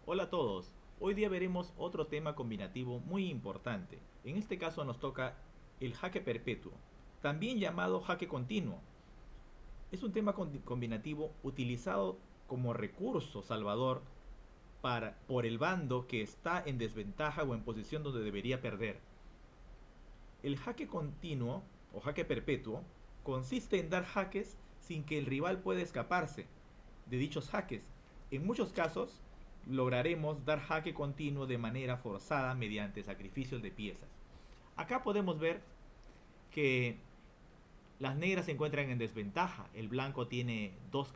Hola a todos, hoy día veremos otro tema combinativo muy importante. En este caso nos toca el jaque perpetuo, también llamado jaque continuo. Es un tema combinativo utilizado como recurso salvador por el bando que está en desventaja o en posición donde debería perder. El jaque continuo o jaque perpetuo consiste en dar jaques sin que el rival pueda escaparse de dichos jaques. En muchos casos lograremos dar jaque continuo de manera forzada mediante sacrificios de piezas. Acá podemos ver que las negras se encuentran en desventaja. El blanco tiene dos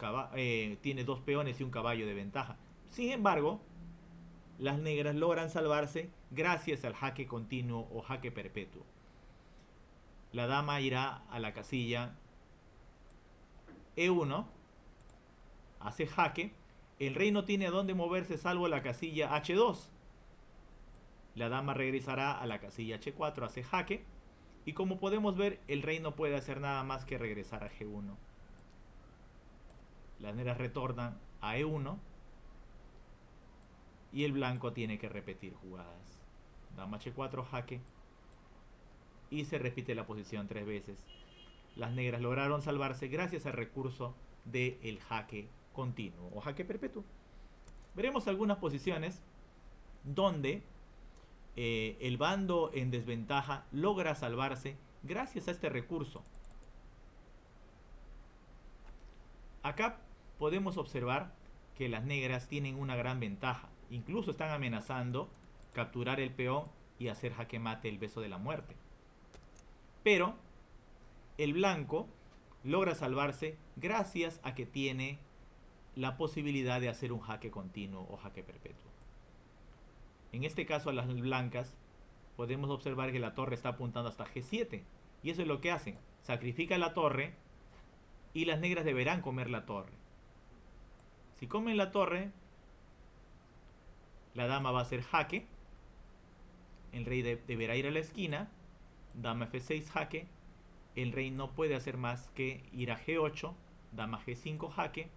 peones y un caballo de ventaja. Sin embargo, las negras logran salvarse gracias al jaque continuo o jaque perpetuo. La dama irá a la casilla E1, hace jaque. El rey no tiene a dónde moverse salvo la casilla H2. La dama regresará a la casilla H4, hace jaque. Y como podemos ver, el rey no puede hacer nada más que regresar a G1. Las negras retornan a E1 y el blanco tiene que repetir jugadas. Dama H4, jaque. Y se repite la posición 3 veces. Las negras lograron salvarse gracias al recurso del jaque continuo o jaque perpetuo. Veremos algunas posiciones donde el bando en desventaja logra salvarse gracias a este recurso. Acá podemos observar que las negras tienen una gran ventaja. Incluso están amenazando capturar el peón y hacer jaque mate, el beso de la muerte. Pero el blanco logra salvarse gracias a que tiene la posibilidad de hacer un jaque continuo o jaque perpetuo. En este caso a las blancas podemos observar que la torre está apuntando hasta G7 y eso es lo que hacen, sacrifican la torre y las negras deberán comer la torre. Si comen la torre, la dama va a hacer jaque, el rey deberá ir a la esquina, dama F6 jaque, el rey no puede hacer más que ir a G8, dama G5 jaque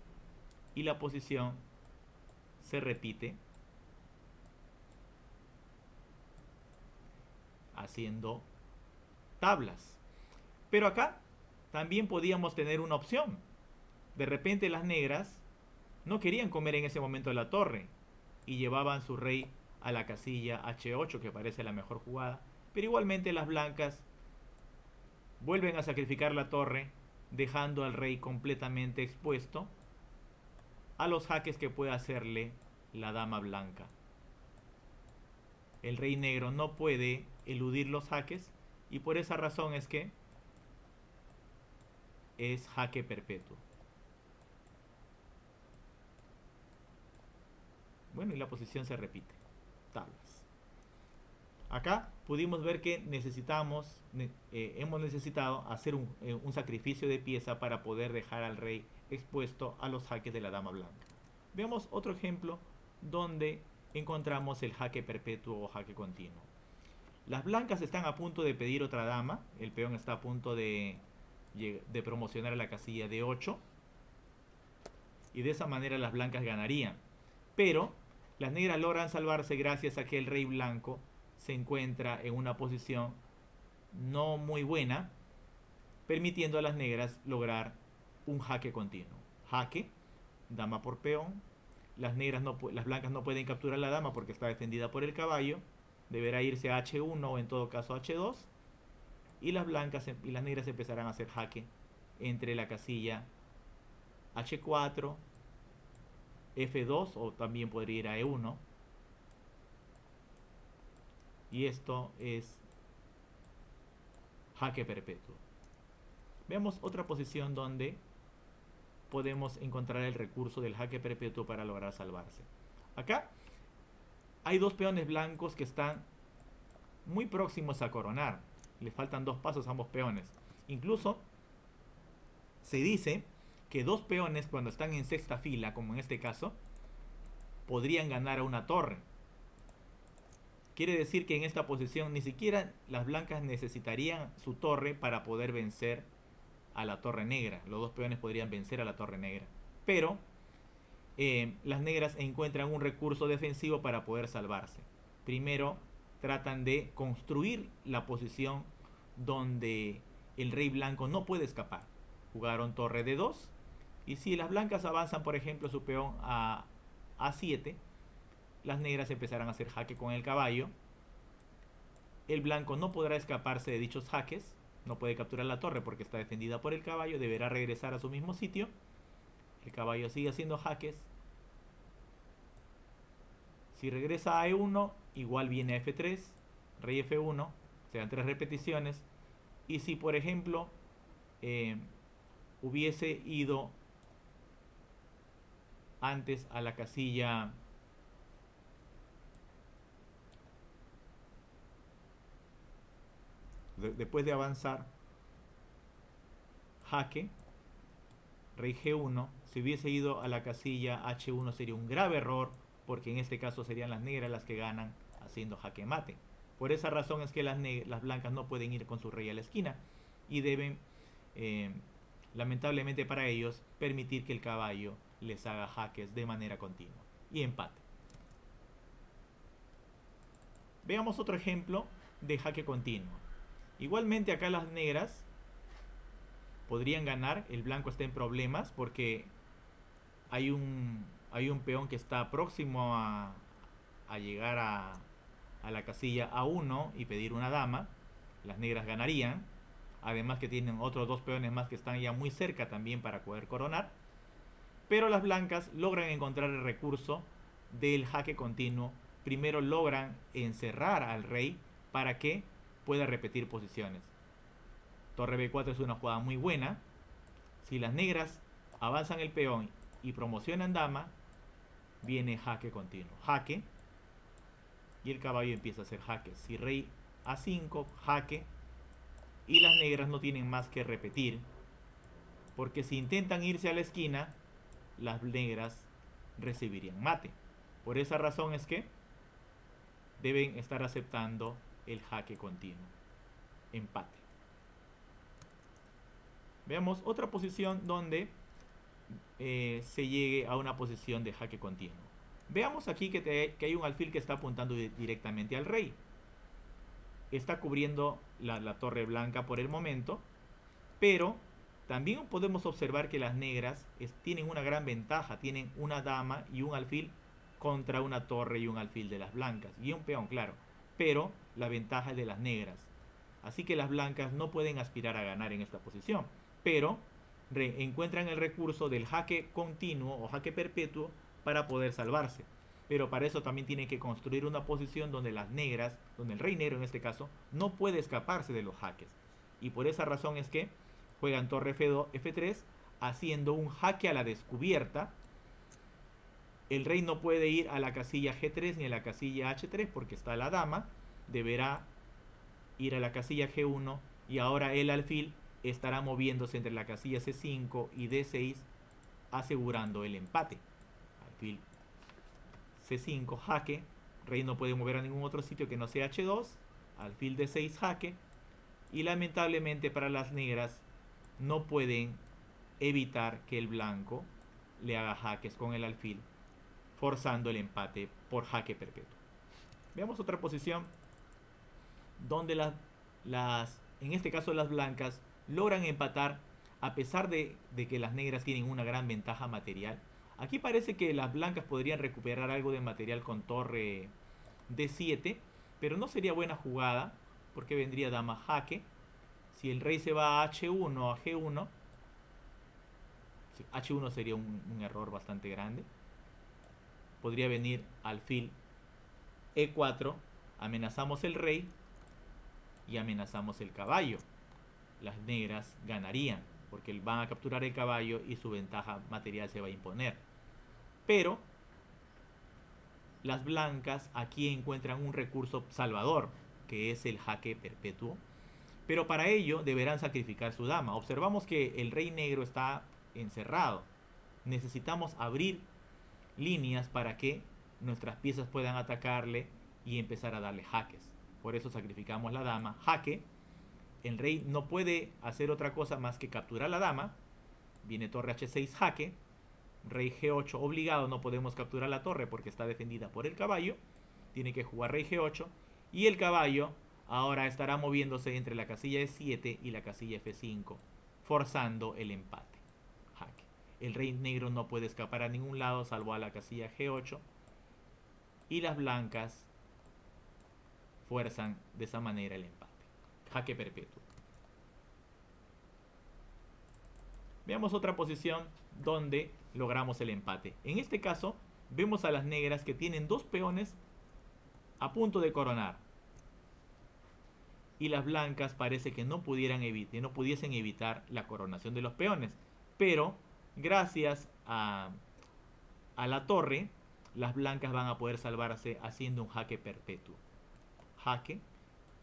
y la posición se repite haciendo tablas. Pero acá también podíamos tener una opción. De repente las negras no querían comer en ese momento la torre y llevaban su rey a la casilla H8, que parece la mejor jugada, pero igualmente las blancas vuelven a sacrificar la torre, dejando al rey completamente expuesto a los jaques que puede hacerle la dama blanca. El rey negro no puede eludir los jaques y por esa razón es que es jaque perpetuo. Bueno, y la posición se repite. Tablas. Acá pudimos ver que hemos necesitado hacer un sacrificio de pieza para poder dejar al rey expuesto a los jaques de la dama blanca. Veamos otro ejemplo donde encontramos el jaque perpetuo o jaque continuo. Las blancas están a punto de pedir otra dama, el peón está a punto de promocionar a la casilla de 8 y de esa manera las blancas ganarían. Pero las negras logran salvarse gracias a que el rey blanco se encuentra en una posición no muy buena, permitiendo a las negras lograr un jaque continuo. Jaque, dama por peón. Las blancas no pueden capturar la dama porque está defendida por el caballo. Deberá irse a H1 o en todo caso H2. Y las negras empezarán a hacer jaque entre la casilla H4, F2 o también podría ir a E1. Y esto es jaque perpetuo. Veamos otra posición donde podemos encontrar el recurso del jaque perpetuo para lograr salvarse. Acá hay dos peones blancos que están muy próximos a coronar. Le faltan 2 pasos a ambos peones. Incluso se dice que 2 peones cuando están en sexta fila, como en este caso, podrían ganar a una torre. Quiere decir que en esta posición ni siquiera las blancas necesitarían su torre para poder vencer a la torre negra. Los 2 peones podrían vencer a la torre negra. Pero las negras encuentran un recurso defensivo para poder salvarse. Primero tratan de construir la posición donde el rey blanco no puede escapar. Jugaron torre de 2 y si las blancas avanzan, por ejemplo, su peón a A7, las negras empezarán a hacer jaque con el caballo. El blanco no podrá escaparse de dichos jaques, no puede capturar la torre porque está defendida por el caballo, deberá regresar a su mismo sitio. El caballo sigue haciendo jaques. Si regresa a E1, igual viene a F3, rey F1, serán 3 repeticiones. Y si, por ejemplo, hubiese ido antes a la casilla después de avanzar, jaque, rey G1, si hubiese ido a la casilla H1 sería un grave error, porque en este caso serían las negras las que ganan haciendo jaque mate. Por esa razón es que las blancas no pueden ir con su rey a la esquina y deben, lamentablemente para ellos, permitir que el caballo les haga jaques de manera continua y empate. Veamos otro ejemplo de jaque continuo. Igualmente acá las negras podrían ganar, el blanco está en problemas porque hay un peón que está próximo a llegar a la casilla A1 y pedir una dama. Las negras ganarían, además que tienen otros 2 peones más que están ya muy cerca también para poder coronar, pero las blancas logran encontrar el recurso del jaque continuo. Primero logran encerrar al rey para que pueda repetir posiciones. Torre B4 es una jugada muy buena. Si las negras avanzan el peón y promocionan dama, viene jaque continuo, jaque, y el caballo empieza a hacer jaque. Si rey A5, jaque, y las negras no tienen más que repetir, porque si intentan irse a la esquina, las negras recibirían mate. Por esa razón es que deben estar aceptando el jaque continuo, empate. Veamos otra posición donde se llegue a una posición de jaque continuo. Veamos aquí que hay un alfil que está apuntando directamente al rey. Está cubriendo la torre blanca por el momento, pero también podemos observar que las negras tienen una gran ventaja. Tienen una dama y un alfil contra una torre y un alfil de las blancas. Y un peón, claro. Pero la ventaja es de las negras. Así que las blancas no pueden aspirar a ganar en esta posición. Pero encuentran el recurso del jaque continuo o jaque perpetuo para poder salvarse. Pero para eso también tienen que construir una posición donde las negras, donde el rey negro en este caso, no puede escaparse de los jaques. Y por esa razón es que juegan torre F2, F3, haciendo un jaque a la descubierta. El rey no puede ir a la casilla G3 ni a la casilla H3 porque está la dama. Deberá ir a la casilla G1 y ahora el alfil estará moviéndose entre la casilla C5 y D6, asegurando el empate. Alfil C5, jaque. Rey no puede mover a ningún otro sitio que no sea H2. Alfil D6, jaque. Y lamentablemente para las negras no pueden evitar que el blanco le haga jaques con el alfil, forzando el empate por jaque perpetuo. Veamos otra posición donde en este caso las blancas logran empatar a pesar de que las negras tienen una gran ventaja material. Aquí parece que las blancas podrían recuperar algo de material con torre D7, pero no sería buena jugada porque vendría dama jaque. Si el rey se va a H1 o a G1, H1 sería un error bastante grande. Podría venir alfil E4, amenazamos el rey y amenazamos el caballo. Las negras ganarían porque van a capturar el caballo y su ventaja material se va a imponer. Pero las blancas aquí encuentran un recurso salvador, que es el jaque perpetuo. Pero para ello deberán sacrificar su dama. Observamos que el rey negro está encerrado. Necesitamos abrir líneas para que nuestras piezas puedan atacarle y empezar a darle jaques. Por eso sacrificamos la dama, jaque. El rey no puede hacer otra cosa más que capturar la dama. Viene torre H6, jaque. rey G8 obligado, no podemos capturar la torre porque está defendida por el caballo. Tiene que jugar rey G8 y el caballo ahora estará moviéndose entre la casilla E7 y la casilla F5, forzando el empate. Jaque. El rey negro no puede escapar a ningún lado salvo a la casilla G8 y las blancas fuerzan de esa manera el empate. Jaque perpetuo. Veamos otra posición donde logramos el empate. En este caso, vemos a las negras que tienen dos peones a punto de coronar. Y las blancas parece que no pudiesen evitar la coronación de los peones. Pero, gracias a la torre, las blancas van a poder salvarse haciendo un jaque perpetuo. Jaque.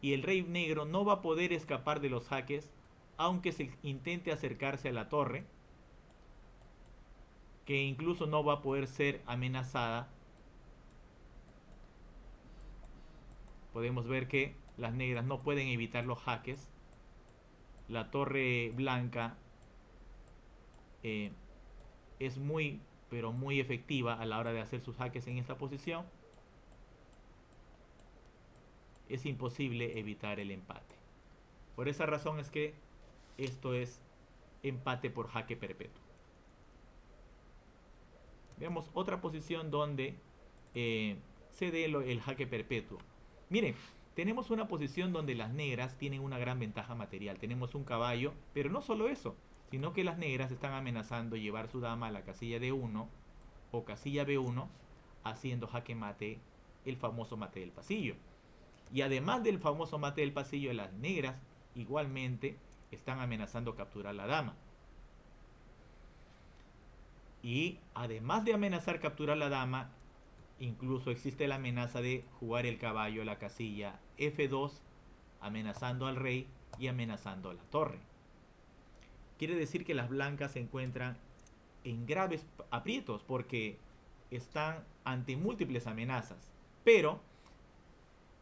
Y el rey negro no va a poder escapar de los jaques, aunque se intente acercarse a la torre, que incluso no va a poder ser amenazada. Podemos ver que las negras no pueden evitar los jaques. La torre blanca es muy, pero muy efectiva a la hora de hacer sus jaques en esta posición. Es imposible evitar el empate. Por esa razón es que esto es empate por jaque perpetuo. Veamos otra posición donde se dé el jaque perpetuo. Miren, tenemos una posición donde las negras tienen una gran ventaja material. Tenemos un caballo, pero no solo eso, sino que las negras están amenazando llevar su dama a la casilla D1 o casilla B1, haciendo jaque mate, el famoso mate del pasillo. Y además del famoso mate del pasillo, las negras igualmente están amenazando capturar la dama. Y además de amenazar capturar la dama, incluso existe la amenaza de jugar el caballo a la casilla F2, amenazando al rey y amenazando a la torre. Quiere decir que las blancas se encuentran en graves aprietos porque están ante múltiples amenazas, pero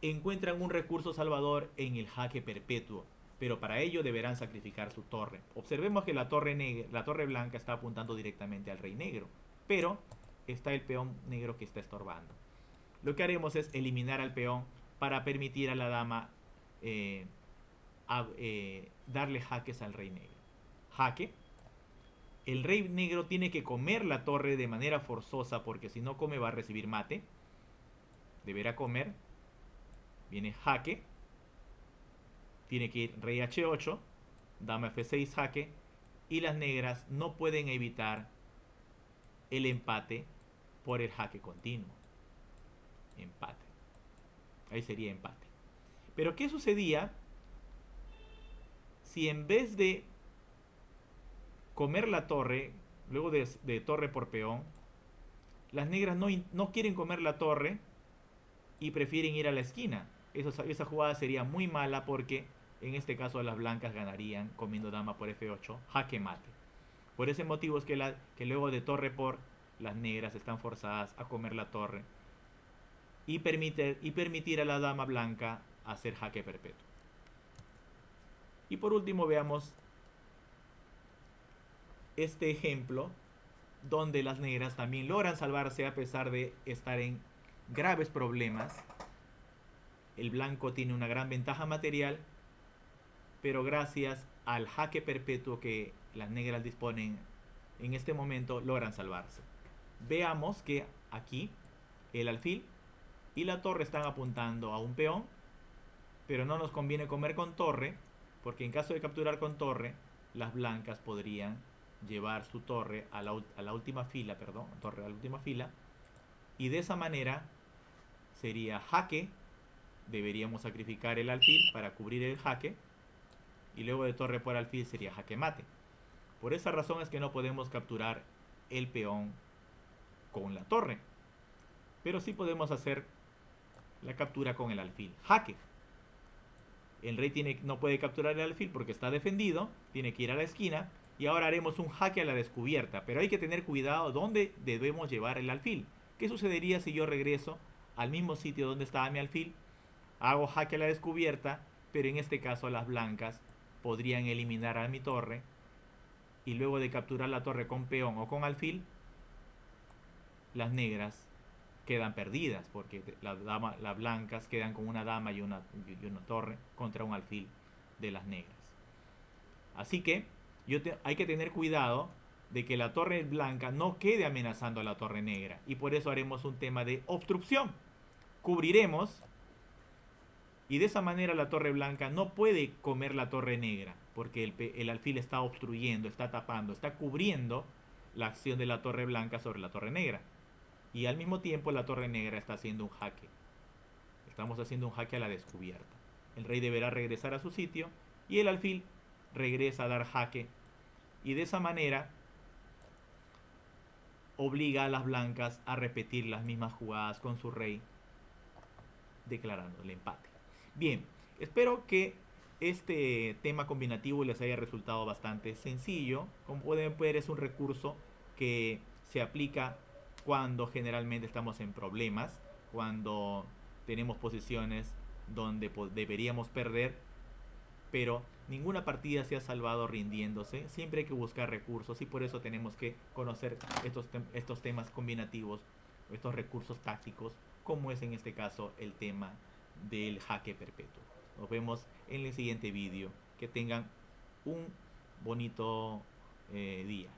encuentran un recurso salvador en el jaque perpetuo. Pero para ello deberán sacrificar su torre. Observemos que la torre blanca está apuntando directamente al rey negro, pero está el peón negro que está estorbando. Lo que haremos es eliminar al peón para permitir a la dama darle jaques al rey negro. Jaque. El rey negro tiene que comer la torre de manera forzosa porque si no come va a recibir mate. Deberá comer. Viene jaque. Tiene que ir rey H8, dama F6 jaque, y las negras no pueden evitar el empate por el jaque continuo. Empate. Ahí sería empate. Pero ¿qué sucedía si en vez de comer la torre, luego de torre por peón, las negras no quieren comer la torre y prefieren ir a la esquina? Esa jugada sería muy mala porque en este caso las blancas ganarían comiendo dama por F8, jaque mate. Por ese motivo es que luego de torre por, las negras están forzadas a comer la torre y permitir a la dama blanca hacer jaque perpetuo. Y por último veamos este ejemplo donde las negras también logran salvarse a pesar de estar en graves problemas. El blanco tiene una gran ventaja material, pero gracias al jaque perpetuo que las negras disponen en este momento logran salvarse. Veamos que aquí el alfil y la torre están apuntando a un peón, pero no nos conviene comer con torre, porque en caso de capturar con torre, las blancas podrían llevar su torre a la última fila, torre a la última fila, y de esa manera sería jaque. Deberíamos sacrificar el alfil para cubrir el jaque, y luego de torre por alfil sería jaque mate. Por esa razón es que no podemos capturar el peón con la torre, pero sí podemos hacer la captura con el alfil. Jaque. El rey no puede capturar el alfil porque está defendido, tiene que ir a la esquina, y ahora haremos un jaque a la descubierta, pero hay que tener cuidado dónde debemos llevar el alfil. ¿Qué sucedería si yo regreso al mismo sitio donde estaba mi alfil? Hago jaque a la descubierta, pero en este caso las blancas podrían eliminar a mi torre, y luego de capturar la torre con peón o con alfil, las negras quedan perdidas, porque las blancas quedan con una dama y una torre contra un alfil de las negras. Así que hay que tener cuidado de que la torre blanca no quede amenazando a la torre negra, y por eso haremos un tema de obstrucción. Cubriremos, y de esa manera la torre blanca no puede comer la torre negra, porque el alfil está obstruyendo, está tapando, está cubriendo la acción de la torre blanca sobre la torre negra. Y al mismo tiempo la torre negra está haciendo un jaque. Estamos haciendo un jaque a la descubierta. El rey deberá regresar a su sitio y el alfil regresa a dar jaque. Y de esa manera obliga a las blancas a repetir las mismas jugadas con su rey, declarando el empate. Bien, espero que este tema combinativo les haya resultado bastante sencillo. Como pueden ver, es un recurso que se aplica cuando generalmente estamos en problemas, cuando tenemos posiciones donde deberíamos perder, pero ninguna partida se ha salvado rindiéndose. Siempre hay que buscar recursos, y por eso tenemos que conocer estos temas combinativos, estos recursos tácticos, como es en este caso el tema del jaque perpetuo. Nos vemos en el siguiente vídeo. Que tengan un bonito día.